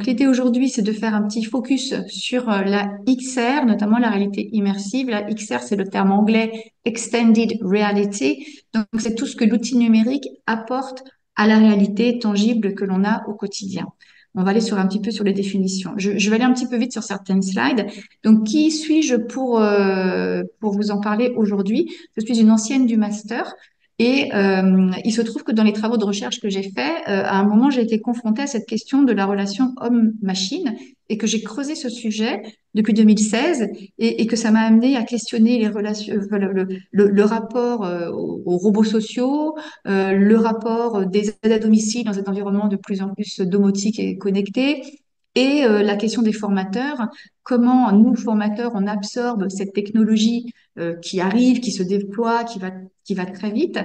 l'idée aujourd'hui, c'est de faire un petit focus sur la XR, notamment la réalité immersive. La XR, c'est le terme anglais Extended Reality. Donc, c'est tout ce que l'outil numérique apporte à la réalité tangible que l'on a au quotidien. On va aller sur un petit peu sur les définitions. Je vais aller un petit peu vite sur certaines slides. Donc, qui suis-je pour vous en parler aujourd'hui? Je suis une ancienne du master. Et il se trouve que dans les travaux de recherche que j'ai faits, à un moment, j'ai été confrontée à cette question de la relation homme-machine et que j'ai creusé ce sujet depuis 2016 et que ça m'a amené à questionner les relations, le rapport aux robots sociaux, le rapport des aides à domicile dans cet environnement de plus en plus domotique et connecté. Et la question des formateurs, comment nous, formateurs, on absorbe cette technologie qui arrive, qui se déploie, qui va très vite,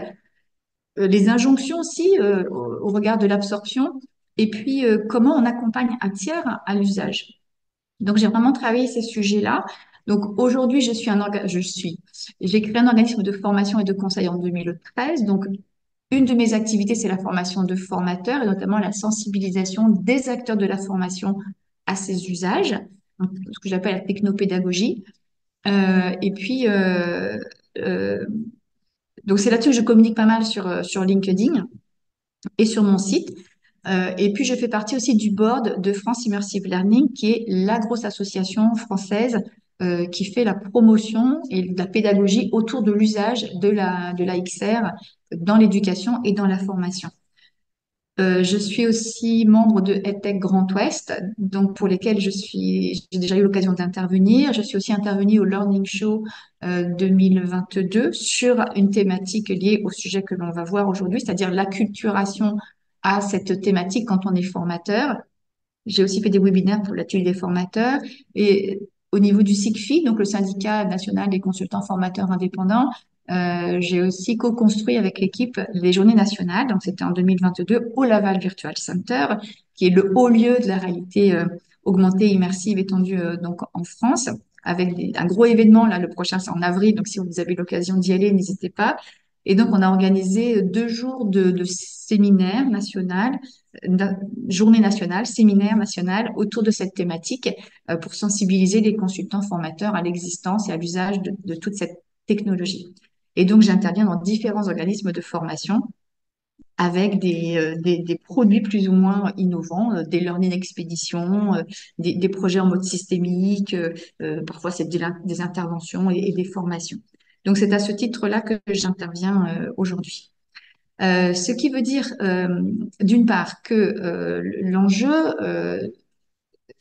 les injonctions aussi au regard de l'absorption, et puis comment on accompagne un tiers à l'usage. Donc j'ai vraiment travaillé ces sujets-là. Donc aujourd'hui, j'ai créé un organisme de formation et de conseil en 2013. Donc une de mes activités, c'est la formation de formateurs et notamment la sensibilisation des acteurs de la formation à ces usages, donc, ce que j'appelle la technopédagogie. Et puis, euh, donc c'est là-dessus que je communique pas mal sur LinkedIn et sur mon site. Et puis, je fais partie aussi du board de France Immersive Learning, qui est la grosse association française qui fait la promotion et la pédagogie autour de l'usage de la XR dans l'éducation et dans la formation. Je suis aussi membre de EdTech Grand Ouest, donc pour lesquels j'ai déjà eu l'occasion d'intervenir. Je suis aussi intervenue au Learning Show 2022 sur une thématique liée au sujet que l'on va voir aujourd'hui, c'est-à-dire l'acculturation à cette thématique quand on est formateur. J'ai aussi fait des webinaires pour l'atelier des formateurs et au niveau du SIGFI, donc le syndicat national des consultants formateurs indépendants, j'ai aussi co-construit avec l'équipe les journées nationales. Donc c'était en 2022 au Laval Virtual Center, qui est le haut lieu de la réalité augmentée, immersive, étendue donc en France, avec un gros événement. Là, le prochain c'est en avril, donc si vous avez l'occasion d'y aller, n'hésitez pas. Et donc on a organisé 2 jours de séminaire national journée nationale, séminaire national autour de cette thématique pour sensibiliser les consultants formateurs à l'existence et à l'usage de toute cette technologie. Et donc, j'interviens dans différents organismes de formation avec des produits plus ou moins innovants, des learning expéditions, des projets en mode systémique, parfois c'est des interventions et des formations. Donc, c'est à ce titre-là que j'interviens aujourd'hui. Ce qui veut dire, d'une part, que l'enjeu,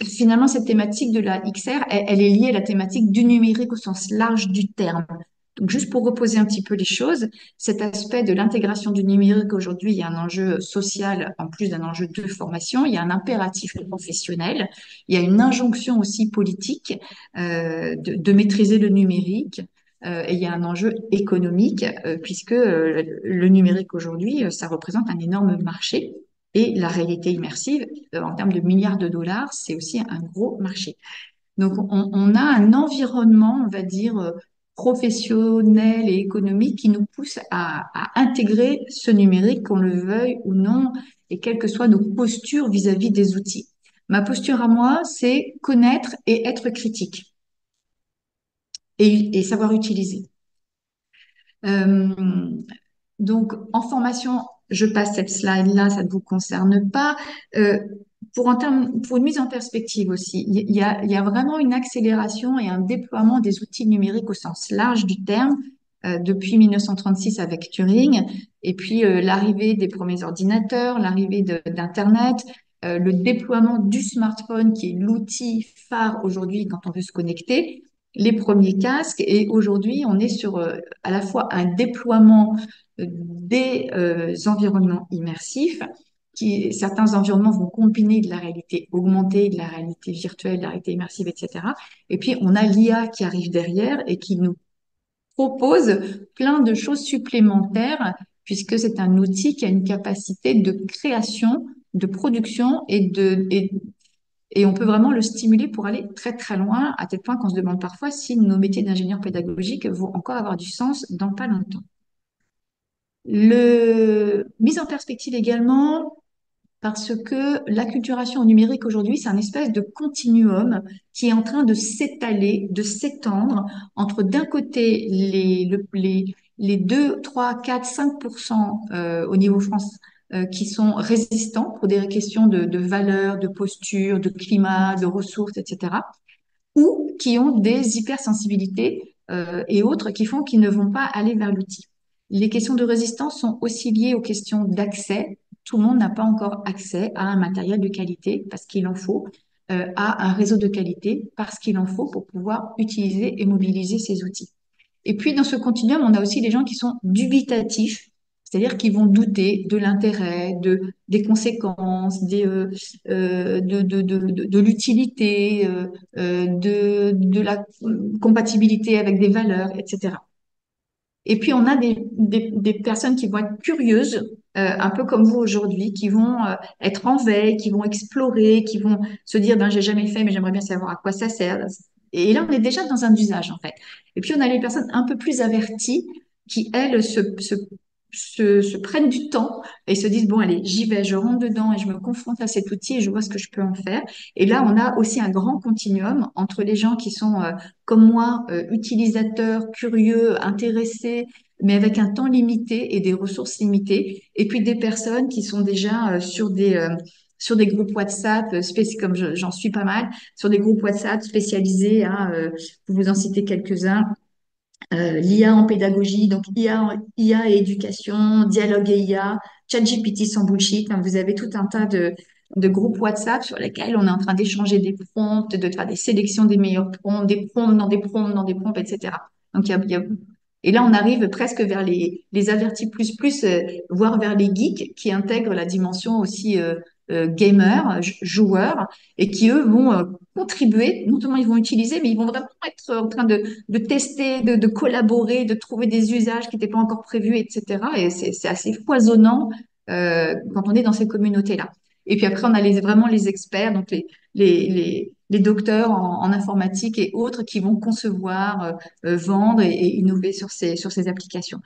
finalement, cette thématique de la XR, elle est liée à la thématique du numérique au sens large du terme. Donc, juste pour reposer un petit peu les choses, cet aspect de l'intégration du numérique aujourd'hui, il y a un enjeu social en plus d'un enjeu de formation, il y a un impératif professionnel, il y a une injonction aussi politique de maîtriser le numérique. Et il y a un enjeu économique puisque le numérique aujourd'hui, ça représente un énorme marché et la réalité immersive, en termes de milliards de dollars, c'est aussi un gros marché. Donc, on a un environnement, on va dire, professionnel et économique qui nous pousse à intégrer ce numérique, qu'on le veuille ou non, et quelles que soient nos postures vis-à-vis des outils. Ma posture à moi, c'est connaître et être critique et savoir utiliser. Euh, donc, en formation, je passe cette slide-là, ça ne vous concerne pas. Euh, pour une mise en perspective aussi, il y a vraiment une accélération et un déploiement des outils numériques au sens large du terme depuis 1936 avec Turing, et puis l'arrivée des premiers ordinateurs, l'arrivée d'Internet, le déploiement du smartphone qui est l'outil phare aujourd'hui quand on veut se connecter, les premiers casques, et aujourd'hui on est sur à la fois un déploiement des environnements immersifs. Certains environnements vont combiner de la réalité augmentée, de la réalité virtuelle, de la réalité immersive, etc. Et puis, on a l'IA qui arrive derrière et qui nous propose plein de choses supplémentaires, puisque c'est un outil qui a une capacité de création, de production et on peut vraiment le stimuler pour aller très très loin, à tel point qu'on se demande parfois si nos métiers d'ingénieur pédagogique vont encore avoir du sens dans pas longtemps. Mise en perspective également, parce que l'acculturation au numérique aujourd'hui, c'est un espèce de continuum qui est en train de s'étaler, de s'étendre entre d'un côté les 2, 3, 4, 5% au niveau France qui sont résistants pour des questions de valeurs, de posture, de climat, de ressources, etc., ou qui ont des hypersensibilités et autres qui font qu'ils ne vont pas aller vers l'outil. Les questions de résistance sont aussi liées aux questions d'accès. Tout le monde n'a pas encore accès à un matériel de qualité parce qu'il en faut, à un réseau de qualité parce qu'il en faut pour pouvoir utiliser et mobiliser ces outils. Et puis, dans ce continuum, on a aussi des gens qui sont dubitatifs, c'est-à-dire qui vont douter de l'intérêt, des conséquences, de l'utilité, de la compatibilité avec des valeurs, etc. Et puis, on a des personnes qui vont être curieuses, un peu comme vous aujourd'hui, qui vont être en veille, qui vont explorer, qui vont se dire, ben, j'ai jamais fait, mais j'aimerais bien savoir à quoi ça sert. Et là, on est déjà dans un usage, en fait. Et puis, on a les personnes un peu plus averties qui, elles, se prennent du temps et se disent, bon, allez, j'y vais, je rentre dedans et je me confronte à cet outil et je vois ce que je peux en faire. Et là, on a aussi un grand continuum entre les gens qui sont comme moi, utilisateurs, curieux, intéressés, mais avec un temps limité et des ressources limitées, et puis des personnes qui sont déjà sur des groupes WhatsApp, comme j'en suis pas mal, sur des groupes WhatsApp spécialisés, hein, pour vous en citer quelques-uns, l'IA en pédagogie, donc IA et éducation, dialogue et IA, ChatGPT sans bullshit. Hein, vous avez tout un tas de groupes WhatsApp sur lesquels on est en train d'échanger des prompts, de faire des sélections des meilleurs prompts, des prompts dans des prompts dans des prompts, etc. Donc, et là, on arrive presque vers les avertis plus, voire vers les geeks qui intègrent la dimension aussi gamer, joueurs, et qui, eux, vont contribuer. Non seulement ils vont utiliser, mais ils vont vraiment être en train de tester, de collaborer, de trouver des usages qui n'étaient pas encore prévus, etc. Et c'est assez foisonnant quand on est dans ces communautés-là. Et puis après, on a vraiment les experts, donc les docteurs en informatique et autres qui vont concevoir, vendre et innover sur ces applications.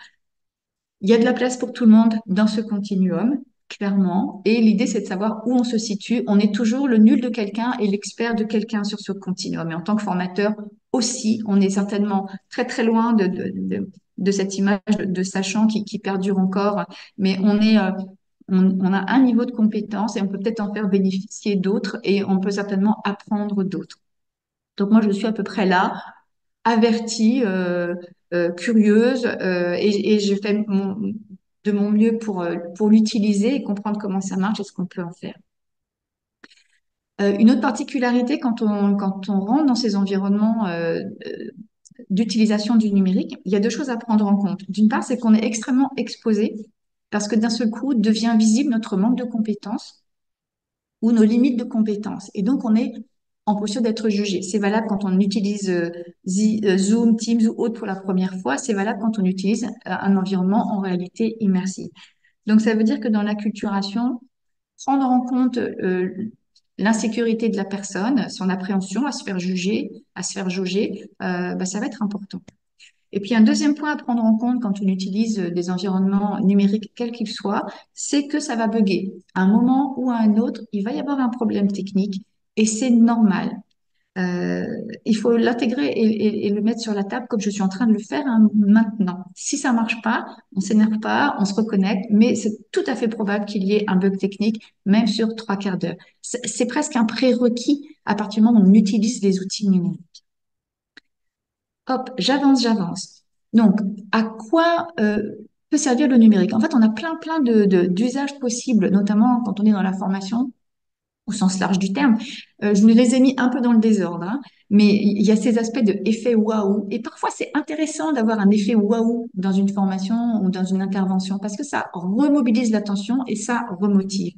Il y a de la place pour tout le monde dans ce continuum, clairement. Et l'idée, c'est de savoir où on se situe. On est toujours le nul de quelqu'un et l'expert de quelqu'un sur ce continuum. Et en tant que formateur aussi, on est certainement très, très loin de cette image de sachant qui perdure encore. Mais on a un niveau de compétence et on peut peut-être en faire bénéficier d'autres et on peut certainement apprendre d'autres. Donc moi, je suis à peu près là, avertie, curieuse, et je fais de mon mieux pour l'utiliser et comprendre comment ça marche et ce qu'on peut en faire. Une autre particularité quand on rentre dans ces environnements d'utilisation du numérique, il y a deux choses à prendre en compte. D'une part, c'est qu'on est extrêmement exposé parce que d'un seul coup devient visible notre manque de compétences ou nos limites de compétences. Et donc, on est en posture d'être jugé. C'est valable quand on utilise Zoom, Teams ou autre pour la première fois. C'est valable quand on utilise un environnement en réalité immersive. Donc, ça veut dire que dans l'acculturation, prendre en compte l'insécurité de la personne, son appréhension à se faire juger, à se faire jauger, ça va être important. Et puis un deuxième point à prendre en compte quand on utilise des environnements numériques, quels qu'ils soient, c'est que ça va bugger. À un moment ou à un autre, il va y avoir un problème technique et c'est normal. Euh, il faut l'intégrer et le mettre sur la table comme je suis en train de le faire hein, maintenant. Si ça marche pas, on s'énerve pas, on se reconnecte, mais c'est tout à fait probable qu'il y ait un bug technique, même sur trois quarts d'heure. C'est presque un prérequis à partir du moment où on utilise les outils numériques. Hop, j'avance. Donc, à quoi peut servir le numérique? En fait, on a plein d'usages possibles, notamment quand on est dans la formation au sens large du terme. Je vous les ai mis un peu dans le désordre, hein, mais il y a ces aspects de effet waouh. Et parfois, c'est intéressant d'avoir un effet waouh dans une formation ou dans une intervention parce que ça remobilise l'attention et ça remotive.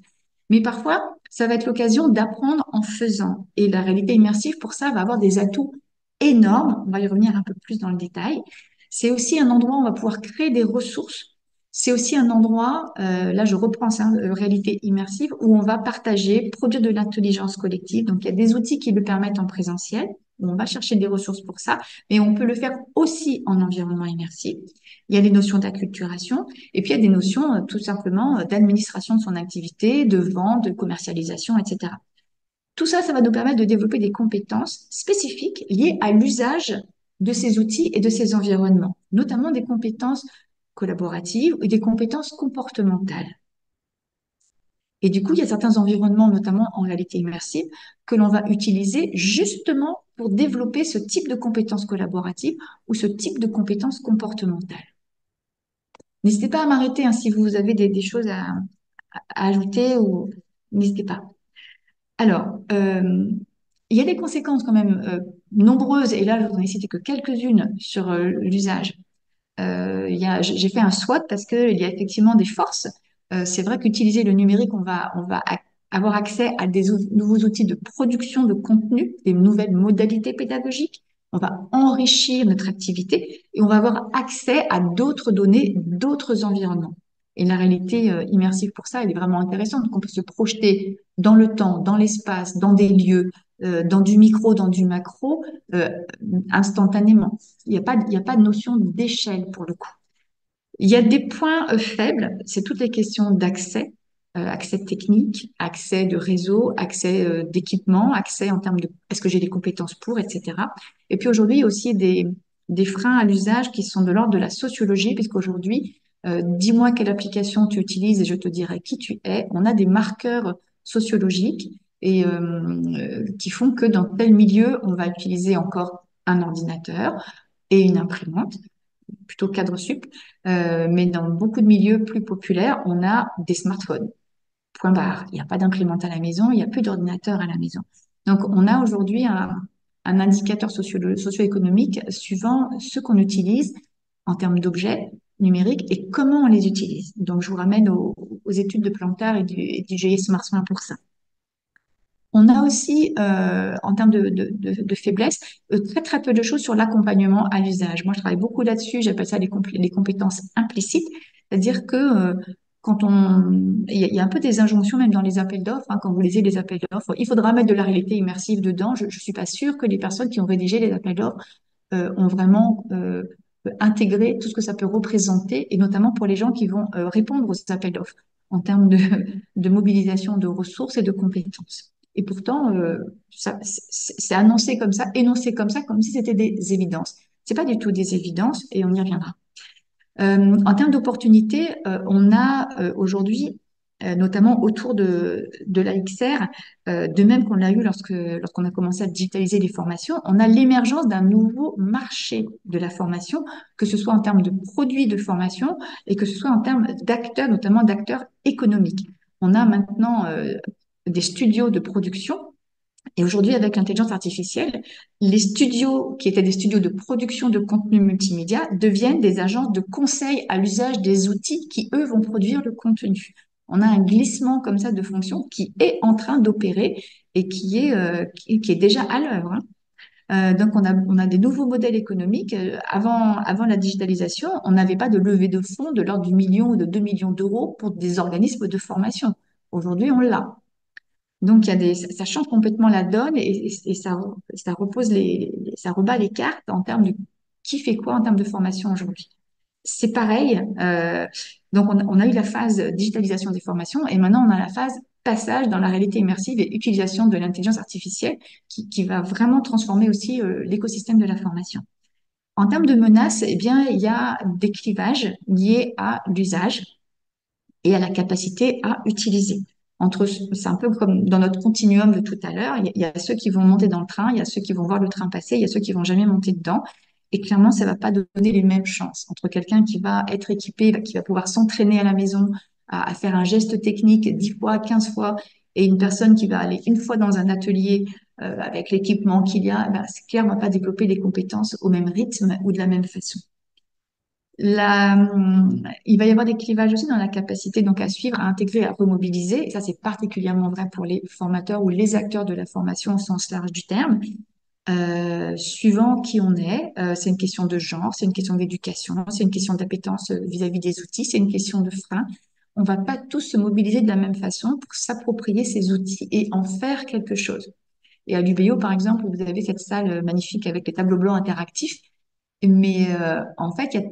Mais parfois, ça va être l'occasion d'apprendre en faisant. Et la réalité immersive, pour ça, va avoir des atouts énormes. On va y revenir un peu plus dans le détail. C'est aussi un endroit où on va pouvoir créer des ressources. C'est aussi un endroit, là je reprends ça, réalité immersive, où on va partager, produire de l'intelligence collective. Donc il y a des outils qui le permettent en présentiel, où on va chercher des ressources pour ça, mais on peut le faire aussi en environnement immersif. Il y a les notions d'acculturation et puis il y a des notions tout simplement d'administration de son activité, de vente, de commercialisation, etc. Tout ça, ça va nous permettre de développer des compétences spécifiques liées à l'usage de ces outils et de ces environnements, notamment des compétences collaboratives ou des compétences comportementales. Et du coup, il y a certains environnements, notamment en réalité immersive, que l'on va utiliser justement pour développer ce type de compétences collaboratives ou ce type de compétences comportementales. N'hésitez pas à m'arrêter hein, si vous avez des choses à ajouter ou n'hésitez pas. Alors, il y a des conséquences quand même nombreuses, et là, je n'en ai cité que quelques-unes sur l'usage. J'ai fait un SWOT parce qu'il y a effectivement des forces. C'est vrai qu'utiliser le numérique, on va avoir accès à des nouveaux outils de production de contenu, des nouvelles modalités pédagogiques. On va enrichir notre activité et on va avoir accès à d'autres données, d'autres environnements. Et la réalité immersive pour ça, elle est vraiment intéressante. Donc, on peut se projeter dans le temps, dans l'espace, dans des lieux, dans du micro, dans du macro, euh, instantanément. Il y a pas de notion d'échelle pour le coup. Il y a des points faibles, c'est toutes les questions d'accès, accès technique, accès de réseau, accès d'équipement, accès en termes de est-ce que j'ai des compétences pour, etc. Et puis aujourd'hui, il y a aussi des freins à l'usage qui sont de l'ordre de la sociologie, puisqu'aujourd'hui, dis-moi quelle application tu utilises et je te dirai qui tu es. On a des marqueurs sociologiques et qui font que dans tel milieu, on va utiliser encore un ordinateur et une imprimante plutôt cadre sup, mais dans beaucoup de milieux plus populaires, on a des smartphones. Point barre. Il n'y a pas d'imprimante à la maison, il n'y a plus d'ordinateur à la maison. Donc, on a aujourd'hui un indicateur socio-économique suivant ce qu'on utilise en termes d'objets numériques et comment on les utilise. Donc, je vous ramène aux études de Plantard et du GIE Smart pour ça. On a aussi, en termes de faiblesse, très très peu de choses sur l'accompagnement à l'usage. Moi, je travaille beaucoup là-dessus. J'appelle ça les compétences implicites, c'est-à-dire que quand il y a un peu des injonctions même dans les appels d'offres. Hein, quand vous lisez les appels d'offres, il faudra mettre de la réalité immersive dedans. Je suis pas sûre que les personnes qui ont rédigé les appels d'offres ont vraiment intégré tout ce que ça peut représenter, et notamment pour les gens qui vont répondre aux appels d'offres en termes de mobilisation de ressources et de compétences. Et pourtant, c'est annoncé comme ça, énoncé comme si c'était des évidences. C'est pas du tout des évidences, et on y reviendra. En termes d'opportunités, on a aujourd'hui, notamment autour de la XR, de même qu'on l'a eu lorsqu'on a commencé à digitaliser les formations, on a l'émergence d'un nouveau marché de la formation, que ce soit en termes de produits de formation et que ce soit en termes d'acteurs, notamment d'acteurs économiques. On a maintenant des studios de production et aujourd'hui, avec l'intelligence artificielle, les studios qui étaient des studios de production de contenu multimédia deviennent des agences de conseil à l'usage des outils qui, eux, vont produire le contenu. On a un glissement comme ça de fonction qui est en train d'opérer et qui est déjà à l'œuvre. Hein. Donc, on a des nouveaux modèles économiques. Avant la digitalisation, on n'avait pas de levée de fonds de l'ordre du million ou de 2 millions d'euros pour des organismes de formation. Aujourd'hui, on l'a. Donc, ça change complètement la donne et ça repose ça rebat les cartes en termes de qui fait quoi en termes de formation aujourd'hui. C'est pareil. Donc, on a eu la phase digitalisation des formations et maintenant on a la phase passage dans la réalité immersive et utilisation de l'intelligence artificielle qui va vraiment transformer aussi l'écosystème de la formation. En termes de menaces, eh bien, il y a des clivages liés à l'usage et à la capacité à utiliser. C'est un peu comme dans notre continuum de tout à l'heure, il y a ceux qui vont monter dans le train, il y a ceux qui vont voir le train passer, il y a ceux qui vont jamais monter dedans. Et clairement, ça va pas donner les mêmes chances entre quelqu'un qui va être équipé, qui va pouvoir s'entraîner à la maison à faire un geste technique 10 fois, 15 fois, et une personne qui va aller une fois dans un atelier avec l'équipement qu'il y a, ben, c'est clair, on va pas développer les compétences au même rythme ou de la même façon. Il va y avoir des clivages aussi dans la capacité donc à suivre, à intégrer, à remobiliser. Et ça, c'est particulièrement vrai pour les formateurs ou les acteurs de la formation au sens large du terme. Suivant qui on est, c'est une question de genre, c'est une question d'éducation, c'est une question d'appétence vis-à-vis des outils, c'est une question de frein. On va pas tous se mobiliser de la même façon pour s'approprier ces outils et en faire quelque chose. Et à l'UBO, par exemple, vous avez cette salle magnifique avec les tableaux blancs interactifs. Mais en fait, il y a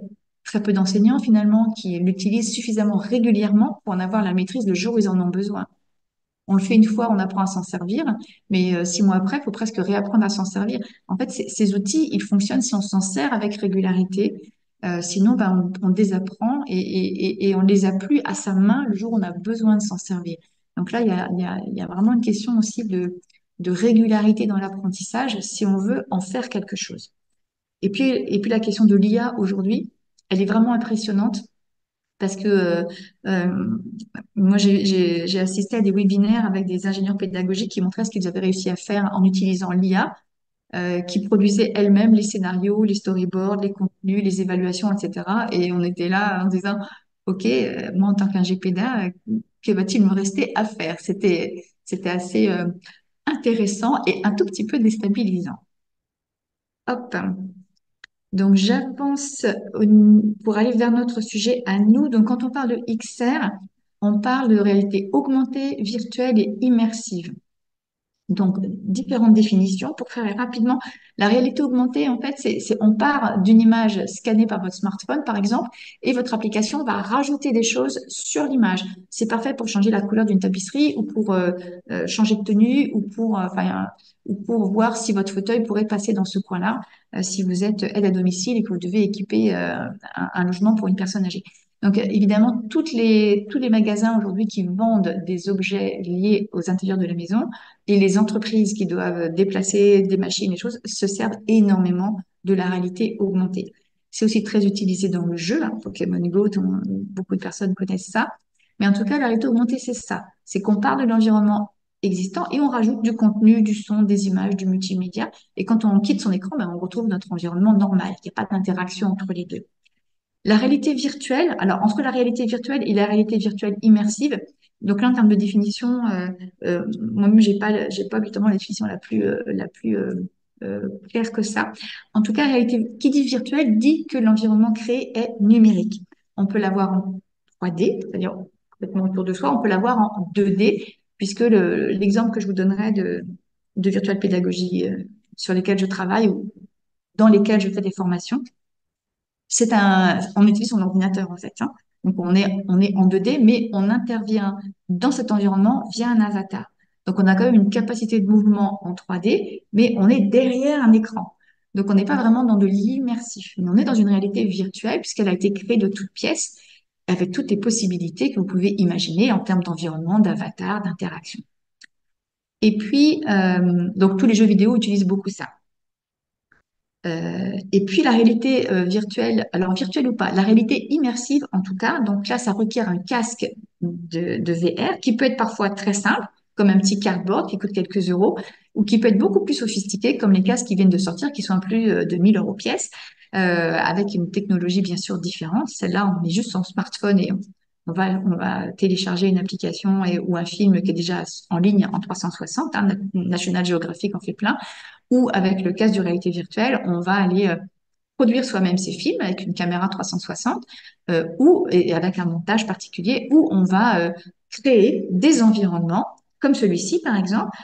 très peu d'enseignants finalement qui l'utilisent suffisamment régulièrement pour en avoir la maîtrise le jour où ils en ont besoin. On le fait une fois, on apprend à s'en servir, mais 6 mois après, il faut presque réapprendre à s'en servir. En fait, ces outils, ils fonctionnent si on s'en sert avec régularité. Sinon, ben, on désapprend et on les a plus à sa main le jour où on a besoin de s'en servir. Donc là, il y a vraiment une question aussi de régularité dans l'apprentissage si on veut en faire quelque chose. Et puis la question de l'IA aujourd'hui, elle est vraiment impressionnante parce que moi, j'ai assisté à des webinaires avec des ingénieurs pédagogiques qui montraient ce qu'ils avaient réussi à faire en utilisant l'IA, qui produisait elle-même les scénarios, les storyboards, les contenus, les évaluations, etc. Et on était là en disant, OK, moi, en tant qu'ingé péda, que va-t-il me rester à faire? C'était assez intéressant et un tout petit peu déstabilisant. Hop. Donc, j'avance pour aller vers notre sujet à nous. Donc, quand on parle de XR, on parle de réalité augmentée, virtuelle et immersive. Donc, différentes définitions. Pour faire rapidement, la réalité augmentée, en fait, on part d'une image scannée par votre smartphone, par exemple, et votre application va rajouter des choses sur l'image. C'est parfait pour changer la couleur d'une tapisserie ou pour changer de tenue ou pour voir si votre fauteuil pourrait passer dans ce coin-là, si vous êtes aide à domicile et que vous devez équiper un logement pour une personne âgée. Donc, évidemment, tous les magasins aujourd'hui qui vendent des objets liés aux intérieurs de la maison et les entreprises qui doivent déplacer des machines et choses se servent énormément de la réalité augmentée. C'est aussi très utilisé dans le jeu, hein, Pokémon Go, beaucoup de personnes connaissent ça. Mais en tout cas, la réalité augmentée, c'est ça. C'est qu'on part de l'environnement existant et on rajoute du contenu, du son, des images, du multimédia. Et quand on quitte son écran, ben, on retrouve notre environnement normal. Il n'y a pas d'interaction entre les deux. La réalité virtuelle, alors entre la réalité virtuelle et la réalité virtuelle immersive, donc là en termes de définition, moi-même j'ai pas exactement la définition la plus claire que ça. En tout cas, la réalité qui dit virtuelle dit que l'environnement créé est numérique. On peut l'avoir en 3D, c'est-à-dire complètement autour de soi, on peut l'avoir en 2D, puisque l'exemple que je vous donnerai de virtuelle pédagogie sur lesquels je travaille ou dans lesquels je fais des formations, on utilise son ordinateur en fait, hein. Donc on est en 2D, mais on intervient dans cet environnement via un avatar. Donc on a quand même une capacité de mouvement en 3D, mais on est derrière un écran. Donc on n'est pas vraiment dans de l'immersif, mais on est dans une réalité virtuelle puisqu'elle a été créée de toutes pièces avec toutes les possibilités que vous pouvez imaginer en termes d'environnement, d'avatar, d'interaction. Et puis, donc tous les jeux vidéo utilisent beaucoup ça. Et puis la réalité virtuelle, alors virtuelle ou pas, la réalité immersive en tout cas, donc là ça requiert un casque de VR qui peut être parfois très simple, comme un petit cardboard qui coûte quelques euros, ou qui peut être beaucoup plus sophistiqué, comme les casques qui viennent de sortir, qui sont à plus de 1000 euros pièce, avec une technologie bien sûr différente. Celle-là, on met juste son smartphone et on va télécharger une application ou un film qui est déjà en ligne en 360, hein, National Geographic en fait plein ou avec le casque de réalité virtuelle, on va aller produire soi-même ses films avec une caméra 360 et avec un montage particulier où on va créer des environnements comme celui-ci par exemple,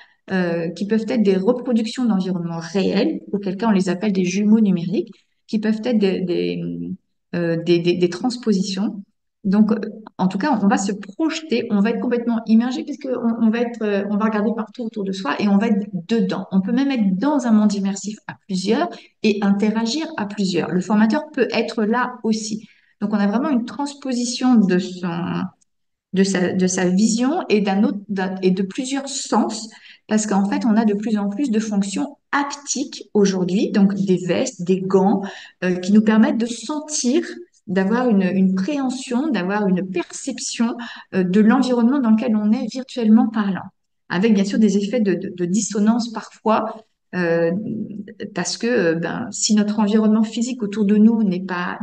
qui peuvent être des reproductions d'environnements réels, auquel cas on les appelle des jumeaux numériques, qui peuvent être des transpositions. Donc, en tout cas, on va se projeter, on va être complètement immergé puisque on va regarder partout autour de soi et on va être dedans. On peut même être dans un monde immersif à plusieurs et interagir à plusieurs. Le formateur peut être là aussi. Donc, on a vraiment une transposition de sa vision et et de plusieurs sens, parce qu'en fait, on a de plus en plus de fonctions haptiques aujourd'hui, donc des vestes, des gants, qui nous permettent de sentir, d'avoir une préhension, d'avoir une perception de l'environnement dans lequel on est virtuellement parlant, avec bien sûr des effets de dissonance parfois, euh, parce que ben, si notre environnement physique autour de nous n'est pas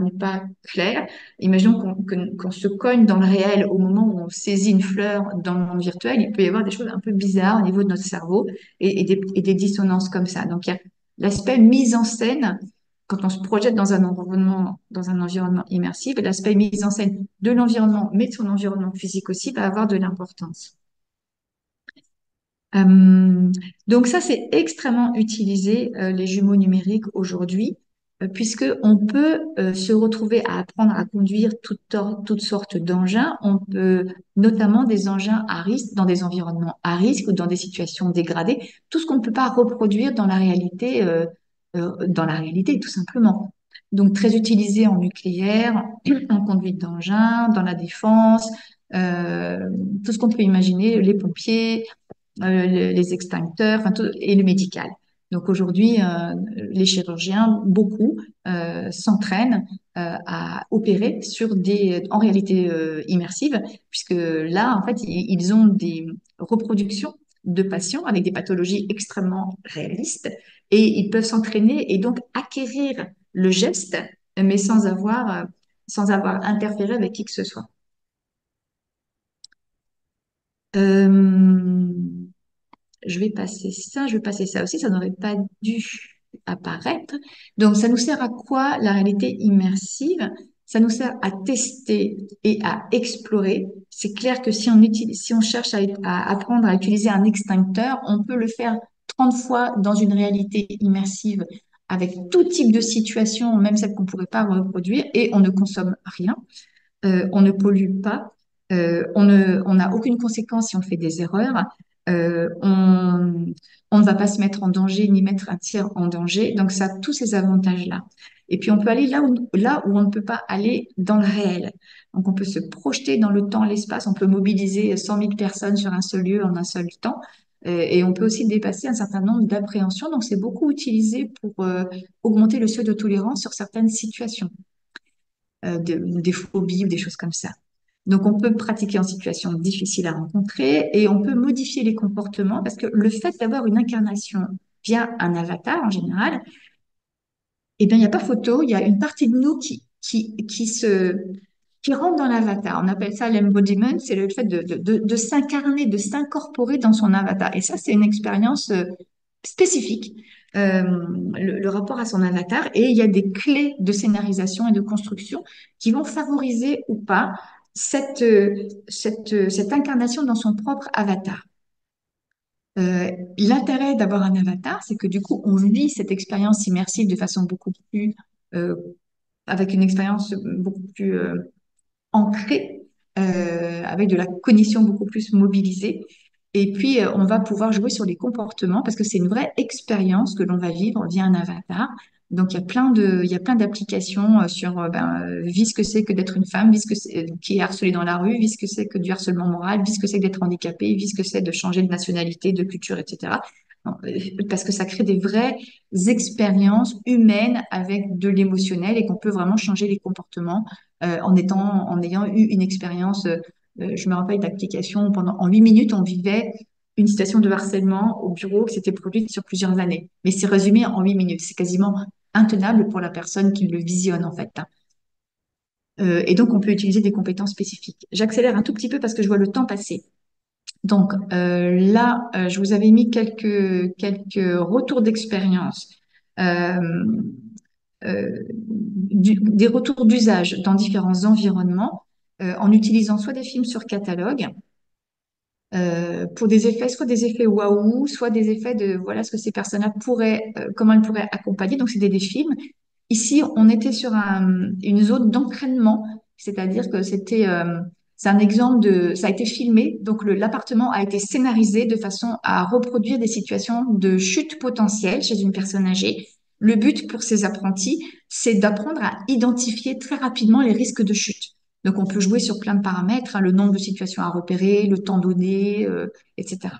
clair, imaginons qu'on se cogne dans le réel au moment où on saisit une fleur dans le monde virtuel, il peut y avoir des choses un peu bizarres au niveau de notre cerveau et des dissonances comme ça. Donc, il y a l'aspect mise en scène quand on se projette dans un environnement immersif, et l'aspect mise en scène de l'environnement, mais de son environnement physique aussi, va avoir de l'importance. Euh, donc ça, c'est extrêmement utilisé, les jumeaux numériques aujourd'hui, puisque on peut se retrouver à apprendre à conduire toutes sortes d'engins. On peut notamment des engins à risque, dans des environnements à risque ou dans des situations dégradées, tout ce qu'on ne peut pas reproduire dans la réalité, tout simplement. Donc très utilisé en nucléaire, en conduite d'engins, dans la défense, euh, tout ce qu'on peut imaginer, les pompiers les extincteurs, enfin, et le médical. Donc aujourd'hui, les chirurgiens, beaucoup, s'entraînent à opérer sur en réalité immersive, puisque là, en fait, ils ont des reproductions de patients avec des pathologies extrêmement réalistes et ils peuvent s'entraîner et donc acquérir le geste, mais sans avoir interféré avec qui que ce soit. Euh, je vais passer ça aussi, ça n'aurait pas dû apparaître. Donc, ça nous sert à quoi la réalité immersive? Ça nous sert à tester et à explorer. C'est clair que si on cherche à apprendre à utiliser un extincteur, on peut le faire 30 fois dans une réalité immersive avec tout type de situation, même celle qu'on ne pourrait pas reproduire, et on ne consomme rien, on ne pollue pas, on n'a aucune conséquence si on fait des erreurs, on ne va pas se mettre en danger ni mettre un tiers en danger. Donc ça a tous ces avantages-là. Et puis on peut aller là où on ne peut pas aller dans le réel. Donc on peut se projeter dans le temps, l'espace, on peut mobiliser 100 000 personnes sur un seul lieu en un seul temps. Et on peut aussi dépasser un certain nombre d'appréhensions. Donc c'est beaucoup utilisé pour augmenter le seuil de tolérance sur certaines situations, des phobies ou des choses comme ça. Donc, on peut pratiquer en situation difficile à rencontrer et on peut modifier les comportements parce que le fait d'avoir une incarnation via un avatar en général, eh bien, il n'y a pas photo, il y a une partie de nous qui rentre dans l'avatar. On appelle ça l'embodiment, c'est le fait de s'incarner, de s'incorporer dans son avatar. Et ça, c'est une expérience spécifique, euh, le rapport à son avatar. Et il y a des clés de scénarisation et de construction qui vont favoriser ou pas cette incarnation dans son propre avatar. L'intérêt d'avoir un avatar, c'est que du coup, on vit cette expérience immersive de façon euh, avec une expérience beaucoup plus ancrée, avec de la cognition beaucoup plus mobilisée. Et puis, on va pouvoir jouer sur les comportements parce que c'est une vraie expérience que l'on va vivre via un avatar. Donc, il y a plein d'applications sur vis ce que c'est que d'être une femme, vis ce que c'est qui est harcelée dans la rue, vis ce que c'est que du harcèlement moral, vis ce que c'est que d'être handicapé, vis ce que c'est de changer de nationalité, de culture, etc. Non, parce que ça crée des vraies expériences humaines avec de l'émotionnel et qu'on peut vraiment changer les comportements en ayant eu une expérience. Je me rappelle d'applications où en 8 minutes, on vivait une situation de harcèlement au bureau qui s'était produite sur plusieurs années. Mais c'est résumé en 8 minutes. C'est quasiment intenable pour la personne qui le visionne, en fait. Et donc, on peut utiliser des compétences spécifiques. J'accélère un tout petit peu parce que je vois le temps passer. Donc là, je vous avais mis quelques retours d'expérience. Euh, des retours d'usage dans différents environnements en utilisant soit des films sur catalogue pour des effets, soit des effets waouh, soit des effets de voilà ce que ces personnes-là pourraient, comment elles pourraient accompagner. Donc, c'était des films. Ici, on était sur une zone d'entraînement, c'est-à-dire que c'est un exemple ça a été filmé, donc l'appartement a été scénarisé de façon à reproduire des situations de chute potentielle chez une personne âgée. Le but pour ces apprentis, c'est d'apprendre à identifier très rapidement les risques de chute. Donc, on peut jouer sur plein de paramètres, hein, le nombre de situations à repérer, le temps donné, etc.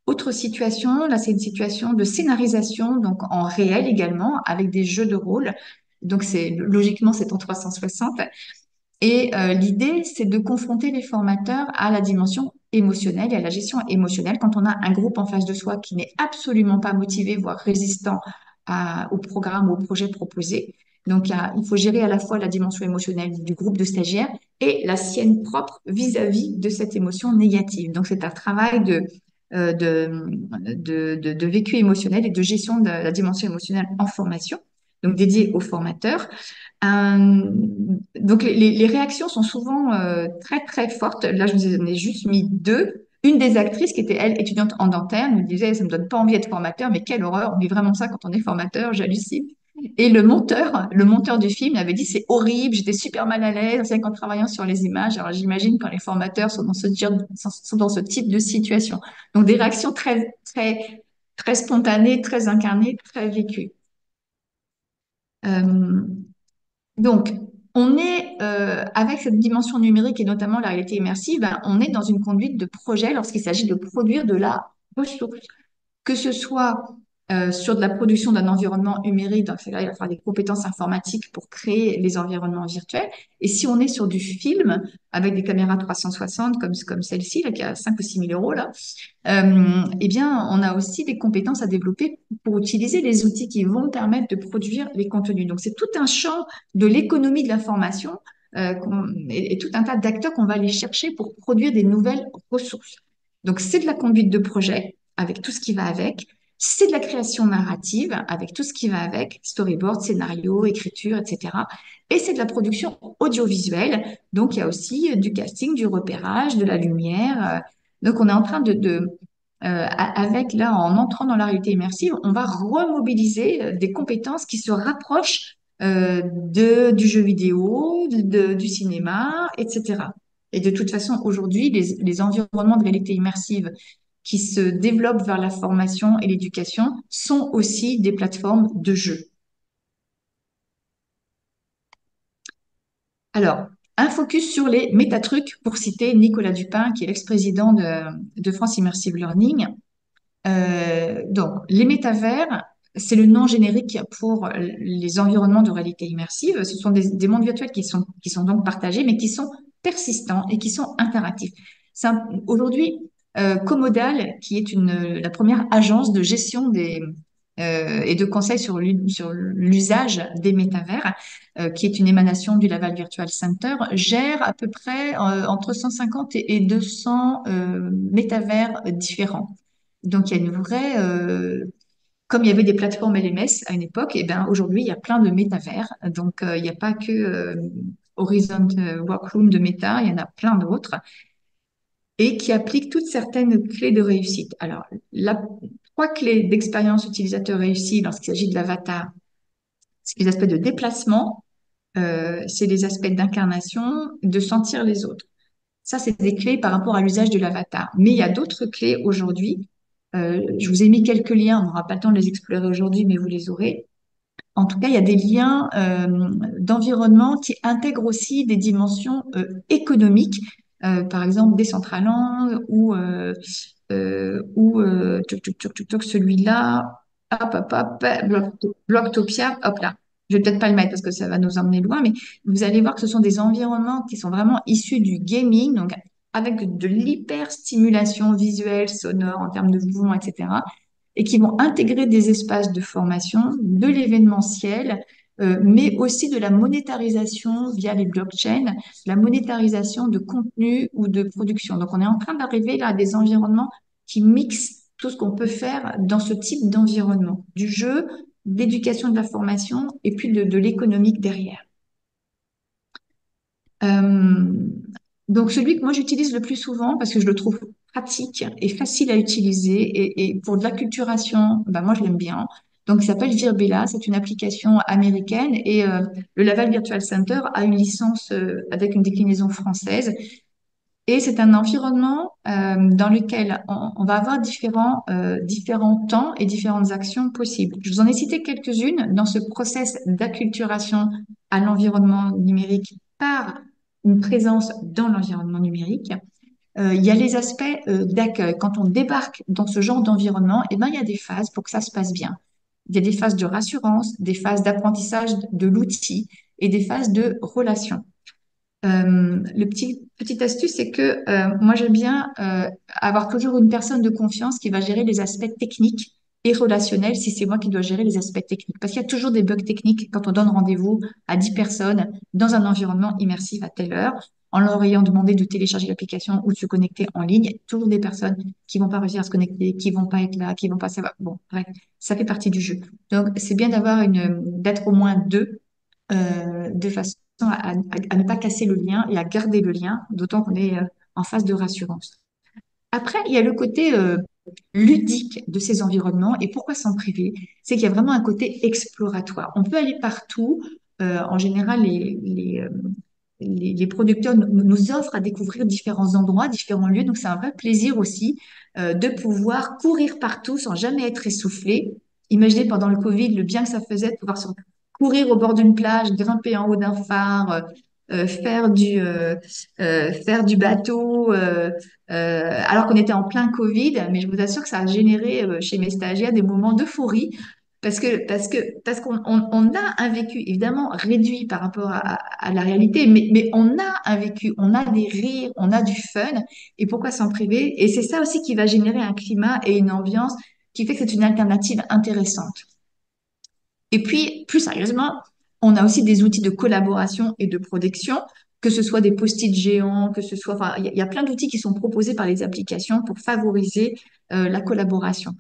Autre situation, là, c'est une situation de scénarisation, donc en réel également, avec des jeux de rôle. Donc, logiquement, c'est en 360. Et l'idée, c'est de confronter les formateurs à la dimension émotionnelle et à la gestion émotionnelle quand on a un groupe en face de soi qui n'est absolument pas motivé, voire résistant au programme ou au projet proposé. Donc, il faut gérer à la fois la dimension émotionnelle du groupe de stagiaires et la sienne propre vis-à-vis de cette émotion négative. Donc, c'est un travail de vécu émotionnel et de gestion de la dimension émotionnelle en formation, donc dédié aux formateurs. Euh, donc les réactions sont souvent très très fortes. Là, je vous en ai juste mis deux. Une des actrices, qui était elle étudiante en dentaire, nous disait, ça me donne pas envie d'être formateur, mais quelle horreur, on est vraiment ça quand on est formateur, j'hallucine. Et le monteur du film avait dit, c'est horrible, j'étais super mal à l'aise, c'est qu'en travaillant sur les images. Alors j'imagine quand les formateurs sont dans ce type de situation. Donc des réactions très spontanées, très incarnées, très vécues. Euh, donc, on est avec cette dimension numérique et notamment la réalité immersive, ben, on est dans une conduite de projet lorsqu'il s'agit de produire de la ressource, que ce soit sur de la production d'un environnement numérique, dans ce cas-là, il va falloir des compétences informatiques pour créer les environnements virtuels. Et si on est sur du film avec des caméras 360 comme celle-ci, là, qui a 5 ou 6 000 euros, là, eh bien, on a aussi des compétences à développer pour utiliser les outils qui vont permettre de produire les contenus. Donc, c'est tout un champ de l'économie de l'information et tout un tas d'acteurs qu'on va aller chercher pour produire des nouvelles ressources. Donc, c'est de la conduite de projet avec tout ce qui va avec. C'est de la création narrative avec tout ce qui va avec, storyboard, scénario, écriture, etc. Et c'est de la production audiovisuelle. Donc, il y a aussi du casting, du repérage, de la lumière. Donc, on est en train avec là, en entrant dans la réalité immersive, on va remobiliser des compétences qui se rapprochent du jeu vidéo, du cinéma, etc. Et de toute façon, aujourd'hui, les environnements de réalité immersive qui se développent vers la formation et l'éducation sont aussi des plateformes de jeu. Alors, un focus sur les métatrucs pour citer Nicolas Dupin, qui est l'ex-président de France Immersive Learning. Donc, les métavers, c'est le nom générique pour les environnements de réalité immersive. Ce sont des mondes virtuels qui sont donc partagés, mais qui sont persistants et qui sont interactifs. Aujourd'hui, Comodal, qui est la première agence de gestion et de conseil sur l'usage des métavers, qui est une émanation du Laval Virtual Center, gère à peu près entre 150 et 200 métavers différents. Donc, il y a une vraie, comme il y avait des plateformes LMS à une époque, et ben aujourd'hui, il y a plein de métavers. Donc, il n'y a pas que Horizon Workroom de Meta, il y en a plein d'autres et qui appliquent toutes certaines clés de réussite. Alors, trois clés d'expérience utilisateur réussie lorsqu'il s'agit de l'avatar, c'est les aspects de déplacement, c'est les aspects d'incarnation, de sentir les autres. Ça, c'est des clés par rapport à l'usage de l'avatar. Mais il y a d'autres clés aujourd'hui. Je vous ai mis quelques liens. On n'aura pas le temps de les explorer aujourd'hui, mais vous les aurez. En tout cas, il y a des liens d'environnement qui intègrent aussi des dimensions économiques, par exemple Decentraland celui-là, Blocktopia, hop là. Je vais peut-être pas le mettre parce que ça va nous emmener loin, mais vous allez voir que ce sont des environnements qui sont vraiment issus du gaming, donc avec de l'hyper-stimulation visuelle, sonore, en termes de mouvement, etc., et qui vont intégrer des espaces de formation, de l'événementiel, mais aussi de la monétarisation via les blockchains, la monétarisation de contenu ou de production. Donc, on est en train d'arriver là à des environnements qui mixent tout ce qu'on peut faire dans ce type d'environnement, du jeu, d'éducation de la formation et puis de l'économique derrière. Euh, donc celui que moi j'utilise le plus souvent parce que je le trouve pratique et facile à utiliser et pour de l'acculturation, ben moi je l'aime bien. Donc il s'appelle Virbela, c'est une application américaine et le Laval Virtual Center a une licence avec une déclinaison française et c'est un environnement dans lequel on va avoir différents temps et différentes actions possibles. Je vous en ai cité quelques-unes dans ce process d'acculturation à l'environnement numérique par une présence dans l'environnement numérique. Il y a les aspects d'accueil. Quand on débarque dans ce genre d'environnement, eh ben, il y a des phases pour que ça se passe bien. Il y a des phases de rassurance, des phases d'apprentissage de l'outil et des phases de relation. Petite astuce, c'est que moi j'aime bien avoir toujours une personne de confiance qui va gérer les aspects techniques et relationnels si c'est moi qui dois gérer les aspects techniques. Parce qu'il y a toujours des bugs techniques quand on donne rendez-vous à 10 personnes dans un environnement immersif à telle heure, en leur ayant demandé de télécharger l'application ou de se connecter en ligne. Il y a toujours des personnes qui vont pas réussir à se connecter, qui vont pas être là, qui vont pas savoir. Bon, bref, ça fait partie du jeu. Donc c'est bien d'être au moins deux de façon à ne pas casser le lien et à garder le lien, d'autant qu'on est en phase de rassurance. Après, il y a le côté ludique de ces environnements. Et pourquoi s'en priver? C'est qu'il y a vraiment un côté exploratoire. On peut aller partout. En général, les producteurs nous offrent à découvrir différents endroits, différents lieux. Donc, c'est un vrai plaisir aussi de pouvoir courir partout sans jamais être essoufflé. Imaginez pendant le Covid le bien que ça faisait de pouvoir courir au bord d'une plage, grimper en haut d'un phare, faire du bateau, alors qu'on était en plein Covid. Mais je vous assure que ça a généré chez mes stagiaires des moments d'euphorie parce qu'on a un vécu évidemment réduit par rapport à la réalité, mais on a un vécu, on a des rires, on a du fun. Et pourquoi s'en priver? Et c'est ça aussi qui va générer un climat et une ambiance qui fait que c'est une alternative intéressante. Et puis, plus sérieusement, on a aussi des outils de collaboration et de protection, que ce soit des post-it géants, que ce soit, enfin, il y a plein d'outils qui sont proposés par les applications pour favoriser la collaboration.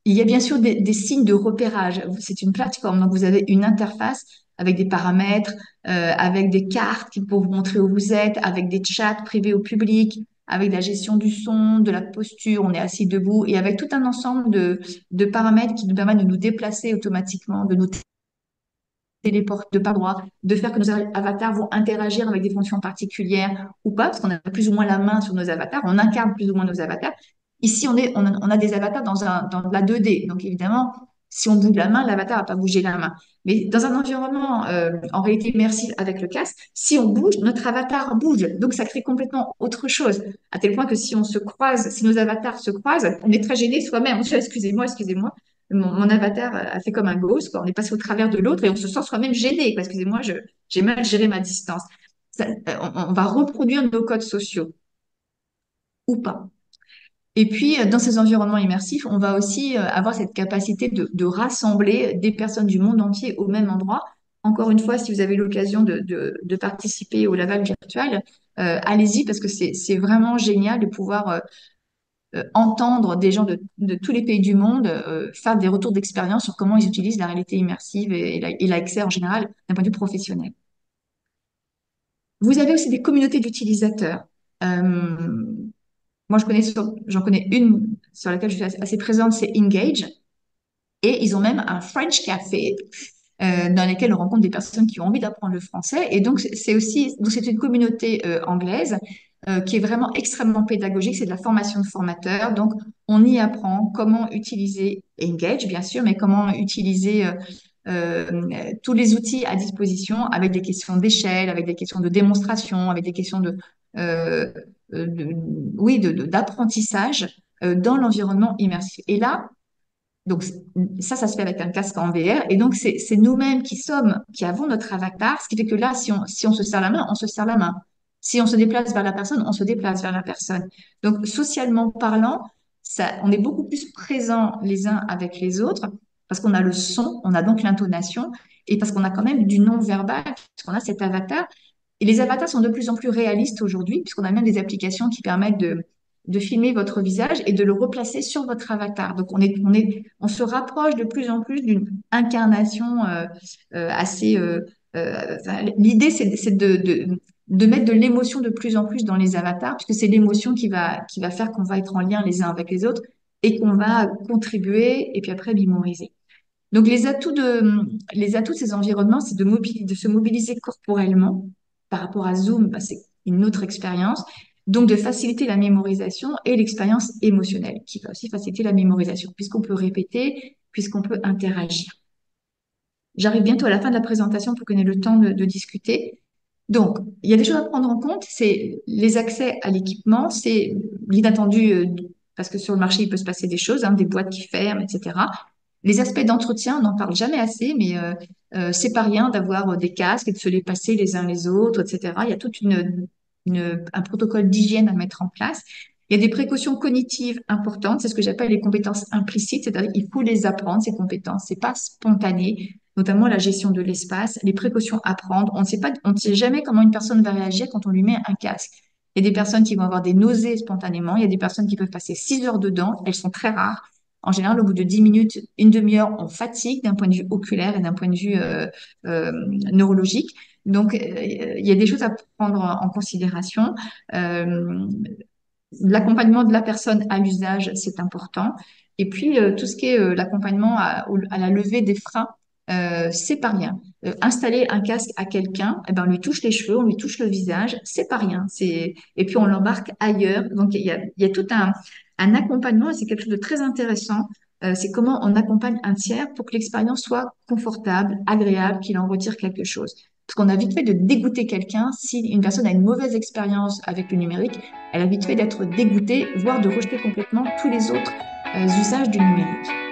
Il y a bien sûr des signes de repérage. C'est une plateforme, donc vous avez une interface avec des paramètres, avec des cartes qui pour vous montrer où vous êtes, avec des chats privés au public, avec la gestion du son, de la posture, on est assis debout, et avec tout un ensemble de paramètres qui nous permettent de nous déplacer automatiquement, de nous téléporter de par droit, de faire que nos avatars vont interagir avec des fonctions particulières ou pas, parce qu'on a plus ou moins la main sur nos avatars, on incarne plus ou moins nos avatars. Ici, on a des avatars dans la 2D. Donc, évidemment, si on bouge la main, l'avatar va pas bouger la main. Mais dans un environnement en réalité immersive avec le casque, si on bouge, notre avatar bouge. Donc, ça crée complètement autre chose. À tel point que si on se croise, si nos avatars se croisent, on est très gêné soi-même. On se dit, excusez-moi, excusez-moi. Mon avatar a fait comme un ghost, quoi. On est passé au travers de l'autre et on se sent soi-même gêné. Excusez-moi, j'ai mal géré ma distance. On va reproduire nos codes sociaux ou pas. Et puis, dans ces environnements immersifs, on va aussi avoir cette capacité de rassembler des personnes du monde entier au même endroit. Encore une fois, si vous avez l'occasion de participer au Laval virtuel, allez-y parce que c'est vraiment génial de pouvoir entendre des gens de tous les pays du monde faire des retours d'expérience sur comment ils utilisent la réalité immersive et la XR en général d'un point de vue professionnel. Vous avez aussi des communautés d'utilisateurs. Moi, j'en connais une sur laquelle je suis assez présente, c'est Engage. Et ils ont même un French Café dans lequel on rencontre des personnes qui ont envie d'apprendre le français. Et donc, c'est une communauté anglaise qui est vraiment extrêmement pédagogique. C'est de la formation de formateurs. Donc, on y apprend comment utiliser Engage, bien sûr, mais comment utiliser tous les outils à disposition avec des questions d'échelle, avec des questions de démonstration, avec des questions euh, de- oui, d'apprentissage dans l'environnement immersif. Et là, donc ça se fait avec un casque en VR. Et donc c'est nous-mêmes qui avons notre avatar, ce qui fait que là, si on se serre la main, on se serre la main. Si on se déplace vers la personne, on se déplace vers la personne. Donc socialement parlant, on est beaucoup plus présents les uns avec les autres parce qu'on a le son, on a donc l'intonation et parce qu'on a quand même du non-verbal, puisqu'on a cet avatar. Et les avatars sont de plus en plus réalistes aujourd'hui, puisqu'on a même des applications qui permettent de filmer votre visage et de le replacer sur votre avatar. Donc, on se rapproche de plus en plus d'une incarnation assez. Enfin, l'idée, c'est de mettre de l'émotion de plus en plus dans les avatars, puisque c'est l'émotion qui va faire qu'on va être en lien les uns avec les autres et qu'on va contribuer et puis après mémoriser. Donc, les atouts de ces environnements, c'est de se mobiliser corporellement. Par rapport à Zoom, bah, c'est une autre expérience. Donc, de faciliter la mémorisation et l'expérience émotionnelle, qui va aussi faciliter la mémorisation, puisqu'on peut répéter, puisqu'on peut interagir. J'arrive bientôt à la fin de la présentation pour qu'on ait le temps de discuter. Donc, il y a des choses à prendre en compte, c'est les accès à l'équipement, c'est l'inattendu, parce que sur le marché, il peut se passer des choses, hein, des boîtes qui ferment, etc. Les aspects d'entretien, on n'en parle jamais assez, mais c'est pas rien d'avoir des casques et de se les passer les uns les autres, etc. Il y a un protocole d'hygiène à mettre en place. Il y a des précautions cognitives importantes, c'est ce que j'appelle les compétences implicites, c'est-à-dire qu'il faut les apprendre, ces compétences, c'est pas spontané, notamment la gestion de l'espace, les précautions à prendre. On ne sait jamais comment une personne va réagir quand on lui met un casque. Il y a des personnes qui vont avoir des nausées spontanément, il y a des personnes qui peuvent passer 6 heures dedans, elles sont très rares. En général, au bout de 10 minutes, une demi-heure, on fatigue d'un point de vue oculaire et d'un point de vue neurologique. Donc, il y a des choses à prendre en considération. Euh, L'accompagnement de la personne à l'usage, c'est important. Et puis, tout ce qui est l'accompagnement à la levée des freins, c'est pas rien. Installer un casque à quelqu'un, eh ben, on lui touche les cheveux, on lui touche le visage, c'est pas rien. Et puis, on l'embarque ailleurs. Donc, il y a tout un accompagnement et c'est quelque chose de très intéressant. C'est comment on accompagne un tiers pour que l'expérience soit confortable, agréable, qu'il en retire quelque chose. Parce qu'on a vite fait de dégoûter quelqu'un si une personne a une mauvaise expérience avec le numérique, elle a vite fait d'être dégoûtée, voire de rejeter complètement tous les autres usages du numérique.